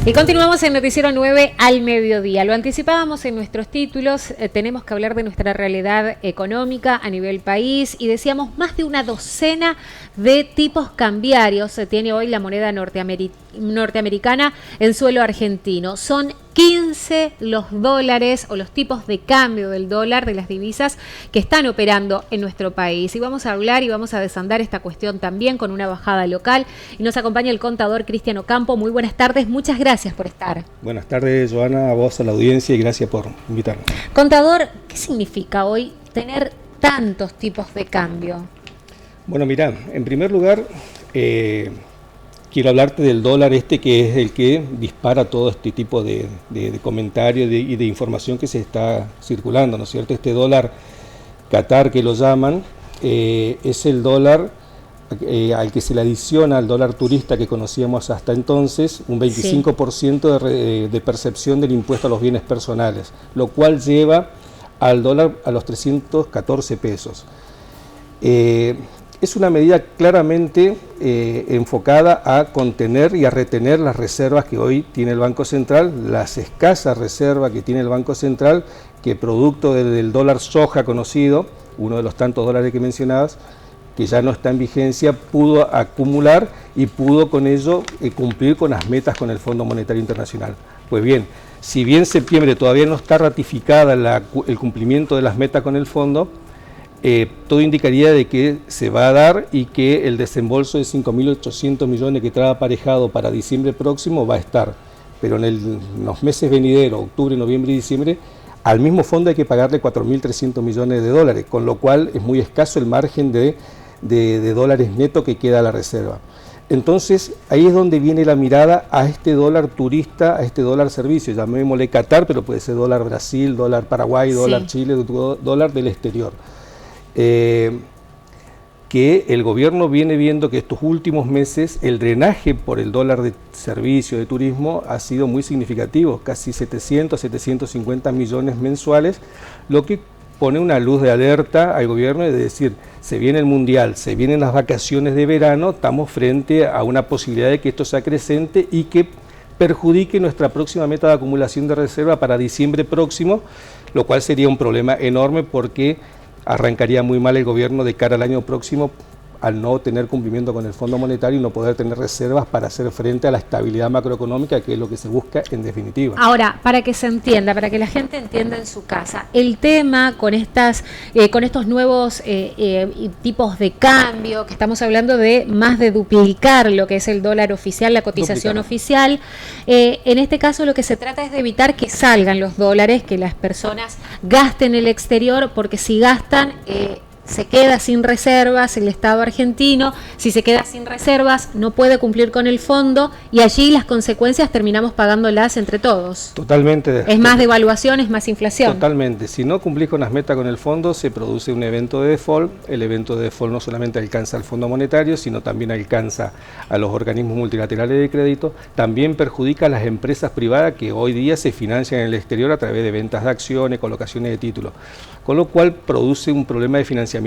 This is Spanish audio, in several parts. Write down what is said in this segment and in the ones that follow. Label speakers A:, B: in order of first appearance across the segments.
A: Y continuamos en Noticiero 9 al mediodía. Lo anticipábamos en nuestros títulos, tenemos que hablar de nuestra realidad económica a nivel país y decíamos más de una docena de tipos cambiarios tiene hoy la moneda norteamericana en suelo argentino. Son 15 los dólares o los tipos de cambio del dólar, de las divisas que están operando en nuestro país. Y vamos a hablar y vamos a desandar esta cuestión también con una bajada local. Y nos acompaña el contador Cristian Ocampo. Muy buenas tardes, muchas gracias por estar.
B: Buenas tardes, Joana, a vos, a la audiencia, y gracias por invitarme.
A: Contador, ¿qué significa hoy tener tantos tipos de cambio?
B: Bueno, mirá, en primer lugar, quiero hablarte del dólar que es el que dispara todo este tipo de comentarios y de información que se está circulando, ¿no es cierto? Este dólar Qatar, que lo llaman, es el dólar al que se le adiciona al dólar turista que conocíamos hasta entonces, un 25% de percepción del impuesto a los bienes personales, lo cual lleva al dólar a los 314 pesos. Es una medida claramente enfocada a contener y a retener las reservas que hoy tiene el Banco Central, las escasas reservas que tiene el Banco Central, que producto del dólar soja conocido, uno de los tantos dólares que mencionabas, que ya no está en vigencia, pudo acumular y pudo con ello cumplir con las metas con el Fondo Monetario Internacional. Pues bien, si bien septiembre todavía no está ratificada el cumplimiento de las metas con el fondo, todo indicaría de que se va a dar y que el desembolso de 5.800 millones que trae aparejado para diciembre próximo va a estar. Pero en los meses venideros, octubre, noviembre y diciembre, al mismo fondo hay que pagarle 4.300 millones de dólares, con lo cual es muy escaso el margen de dólares netos que queda a la reserva. Entonces, ahí es donde viene la mirada a este dólar turista, a este dólar servicio, llamémosle Qatar, pero puede ser dólar Brasil, dólar Paraguay, dólar Chile, dólar del exterior. Que el gobierno viene viendo que estos últimos meses el drenaje por el dólar de servicio, de turismo, ha sido muy significativo, casi 750 millones mensuales, lo que pone una luz de alerta al gobierno de decir, se viene el mundial, se vienen las vacaciones de verano, estamos frente a una posibilidad de que esto sea creciente y que perjudique nuestra próxima meta de acumulación de reserva para diciembre próximo, lo cual sería un problema enorme porque arrancaría muy mal el gobierno de cara al año próximo al no tener cumplimiento con el Fondo Monetario y no poder tener reservas para hacer frente a la estabilidad macroeconómica, que es lo que se busca en definitiva.
A: Ahora, para que se entienda, para que la gente entienda en su casa, el tema con estos nuevos tipos de cambio, que estamos hablando de más de duplicar lo que es el dólar oficial, la cotización oficial, en este caso lo que se trata es de evitar que salgan los dólares, que las personas gasten en el exterior, porque si gastan se queda sin reservas el Estado argentino, si se queda sin reservas no puede cumplir con el fondo y allí las consecuencias terminamos pagándolas entre todos.
B: Totalmente.
A: Es más devaluación, es más inflación.
B: Totalmente. Si no cumplís con las metas con el fondo, se produce un evento de default. El evento de default no solamente alcanza al Fondo Monetario, sino también alcanza a los organismos multilaterales de crédito, también perjudica a las empresas privadas que hoy día se financian en el exterior a través de ventas de acciones, colocaciones de títulos, con lo cual produce un problema de financiamiento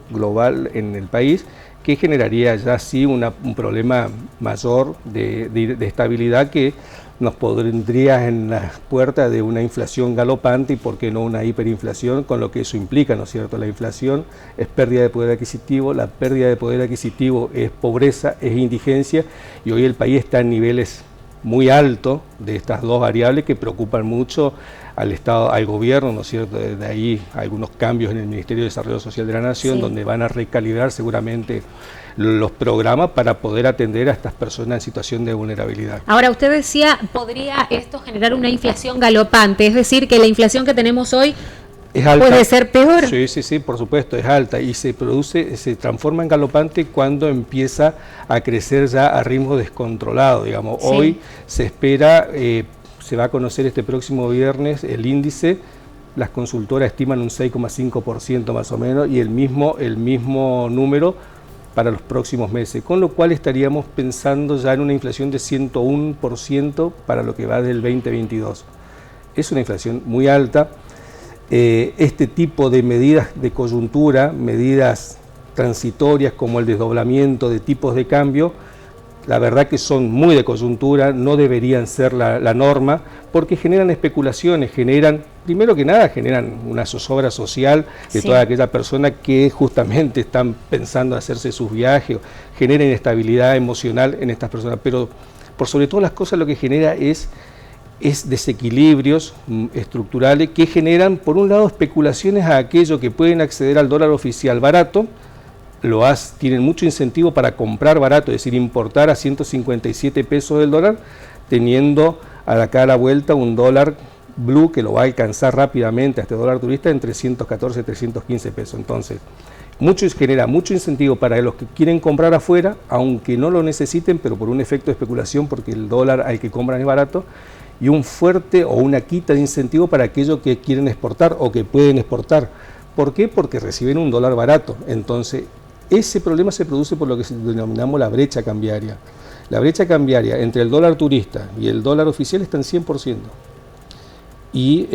B: global en el país que generaría ya sí un problema mayor de estabilidad que nos pondría en la puerta de una inflación galopante y por qué no una hiperinflación, con lo que eso implica, ¿no es cierto? La inflación es pérdida de poder adquisitivo, la pérdida de poder adquisitivo es pobreza, es indigencia y hoy el país está en niveles muy altos de estas dos variables que preocupan mucho al Estado, al gobierno, ¿no es cierto? De ahí algunos cambios en el Ministerio de Desarrollo Social de la Nación, donde van a recalibrar seguramente los programas para poder atender a estas personas en situación de vulnerabilidad.
A: Ahora, usted decía, ¿podría esto generar una inflación galopante? Es decir, que la inflación que tenemos hoy
B: es alta.
A: ¿Puede ser peor?
B: Sí, por supuesto, es alta y se transforma en galopante cuando empieza a crecer ya a ritmo descontrolado, digamos. Sí. Hoy se espera, se va a conocer este próximo viernes el índice, las consultoras estiman un 6,5% más o menos y el mismo número para los próximos meses, con lo cual estaríamos pensando ya en una inflación de 101% para lo que va del 2022. Es una inflación muy alta. Este tipo de medidas de coyuntura, medidas transitorias como el desdoblamiento de tipos de cambio, la verdad que son muy de coyuntura, no deberían ser la norma, porque generan especulaciones, primero que nada, generan una zozobra social de toda aquella persona que justamente están pensando hacerse sus viajes, genera inestabilidad emocional en estas personas, pero por sobre todas las cosas lo que genera es desequilibrios estructurales que generan, por un lado, especulaciones a aquellos que pueden acceder al dólar oficial barato, tienen mucho incentivo para comprar barato, es decir, importar a 157 pesos del dólar, teniendo acá a la vuelta un dólar blue que lo va a alcanzar rápidamente a este dólar turista en 314, 315 pesos. Entonces, genera mucho incentivo para los que quieren comprar afuera, aunque no lo necesiten, pero por un efecto de especulación, porque el dólar al que compran es barato, y un fuerte o una quita de incentivo para aquellos que quieren exportar o que pueden exportar. ¿Por qué? Porque reciben un dólar barato. Entonces, ese problema se produce por lo que denominamos la brecha cambiaria. La brecha cambiaria entre el dólar turista y el dólar oficial está en 100%. Y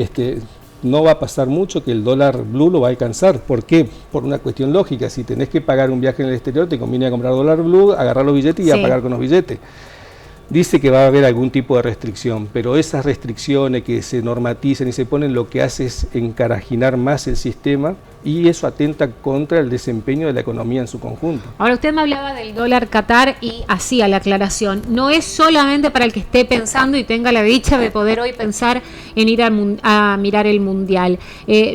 B: no va a pasar mucho que el dólar blue lo va a alcanzar. ¿Por qué? Por una cuestión lógica. Si tenés que pagar un viaje en el exterior, te conviene comprar dólar blue, agarrar los billetes y a pagar con los billetes. Dice que va a haber algún tipo de restricción, pero esas restricciones que se normatizan y se ponen, lo que hace es encarajinar más el sistema y eso atenta contra el desempeño de la economía en su conjunto.
A: Ahora, usted me hablaba del dólar Qatar y hacía la aclaración. No es solamente para el que esté pensando y tenga la dicha de poder hoy pensar en ir a mirar el Mundial.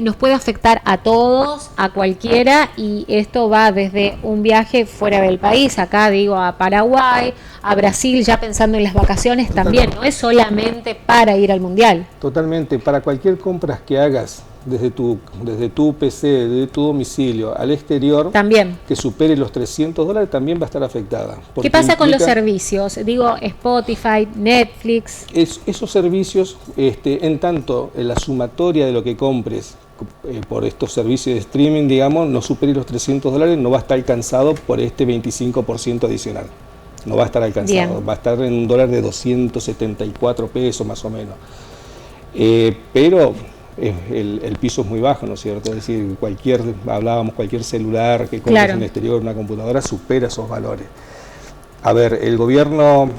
A: Nos puede afectar a todos, a cualquiera, y esto va desde un viaje fuera del país, acá digo a Paraguay, a Brasil, ya pensando en las vacaciones también. No es solamente para ir al Mundial.
B: Totalmente, para cualquier compra que hagas desde tu PC, desde tu domicilio al exterior,
A: también,
B: que supere los $300, también va a estar afectada.
A: ¿Qué pasa con los servicios? Digo, Spotify, Netflix.
B: Esos servicios, en tanto en la sumatoria de lo que compres por estos servicios de streaming, digamos, no supere los $300, no va a estar alcanzado por este 25% adicional. No va a estar alcanzado, va a estar en un dólar de 274 pesos más o menos. Pero el piso es muy bajo, ¿no es cierto? Es decir, cualquier celular que compres en el exterior, una computadora, supera esos valores. A ver, el gobierno,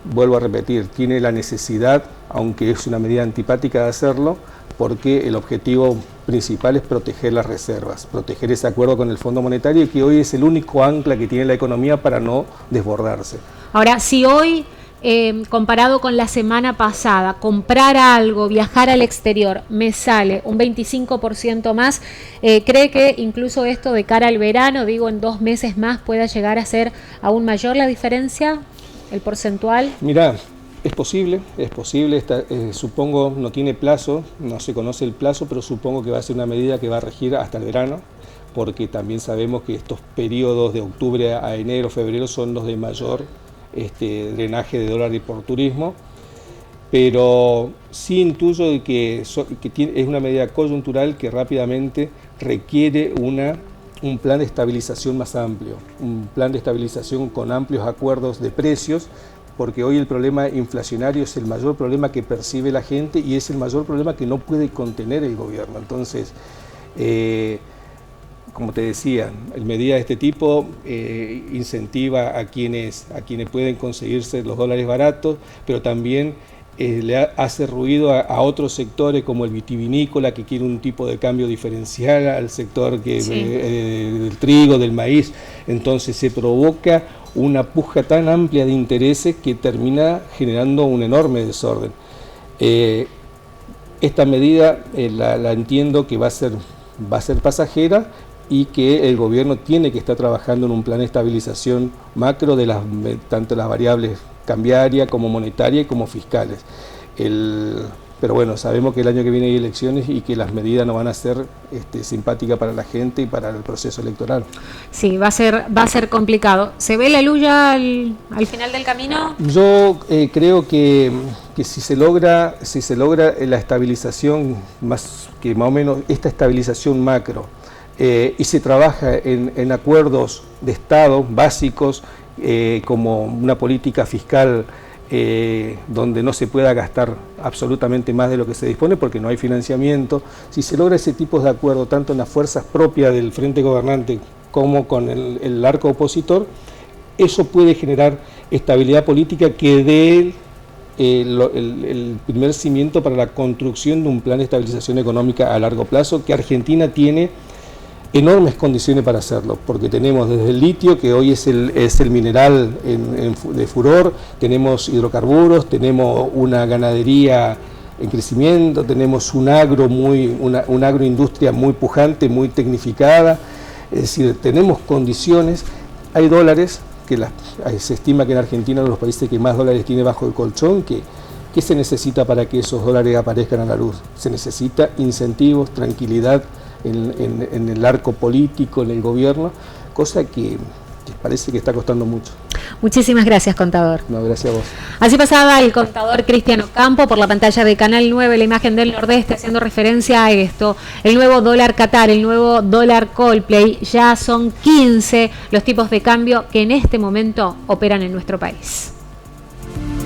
B: vuelvo a repetir, tiene la necesidad, aunque es una medida antipática de hacerlo, porque el objetivo principal es proteger las reservas, proteger ese acuerdo con el Fondo Monetario, que hoy es el único ancla que tiene la economía para no desbordarse.
A: Ahora, si hoy, comparado con la semana pasada, comprar algo, viajar al exterior, me sale un 25% más, ¿cree que incluso esto de cara al verano, digo en 2 meses más, pueda llegar a ser aún mayor la diferencia, el porcentual?
B: Mirá, es posible, supongo, no tiene plazo, no se conoce el plazo, pero supongo que va a ser una medida que va a regir hasta el verano, porque también sabemos que estos periodos de octubre a enero, febrero son los de mayor drenaje de dólar y por turismo, pero sí intuyo de que es una medida coyuntural que rápidamente requiere un plan de estabilización más amplio, un plan de estabilización con amplios acuerdos de precios, porque hoy el problema inflacionario es el mayor problema que percibe la gente y es el mayor problema que no puede contener el gobierno. Entonces, como te decía, medida de este tipo incentiva a quienes pueden conseguirse los dólares baratos, pero también le hace ruido a otros sectores como el vitivinícola, que quiere un tipo de cambio diferencial al sector del trigo, del maíz. Entonces se provoca una puja tan amplia de intereses que termina generando un enorme desorden. Esta medida la entiendo que va a ser pasajera y que el gobierno tiene que estar trabajando en un plan de estabilización macro de tanto las variables cambiaria como monetaria y como fiscales. Pero bueno, sabemos que el año que viene hay elecciones y que las medidas no van a ser simpáticas para la gente y para el proceso electoral.
A: Sí, va a ser complicado. ¿Se ve la luz ya al final del camino?
B: Yo creo que si se logra la estabilización, más o menos esta estabilización macro, y se trabaja en acuerdos de Estado básicos, como una política fiscal donde no se pueda gastar absolutamente más de lo que se dispone porque no hay financiamiento. Si se logra ese tipo de acuerdo tanto en las fuerzas propias del frente gobernante como con el arco opositor, eso puede generar estabilidad política que dé el primer cimiento para la construcción de un plan de estabilización económica a largo plazo, que Argentina tiene enormes condiciones para hacerlo, porque tenemos desde el litio, que hoy es el mineral de furor, tenemos hidrocarburos, tenemos una ganadería en crecimiento, tenemos una agroindustria muy pujante, muy tecnificada, es decir, tenemos condiciones, hay dólares, que se estima que en Argentina uno de los países que más dólares tiene bajo el colchón, ¿qué se necesita para que esos dólares aparezcan a la luz? Se necesita incentivos, tranquilidad en el arco político, en el gobierno, cosa que parece que está costando mucho.
A: Muchísimas gracias, contador.
B: No, gracias a vos.
A: Así pasaba el contador Cristian Ocampo por la pantalla de Canal 9, la imagen del Nordeste, haciendo referencia a esto. El nuevo dólar Qatar, el nuevo dólar Coldplay, ya son 15 los tipos de cambio que en este momento operan en nuestro país.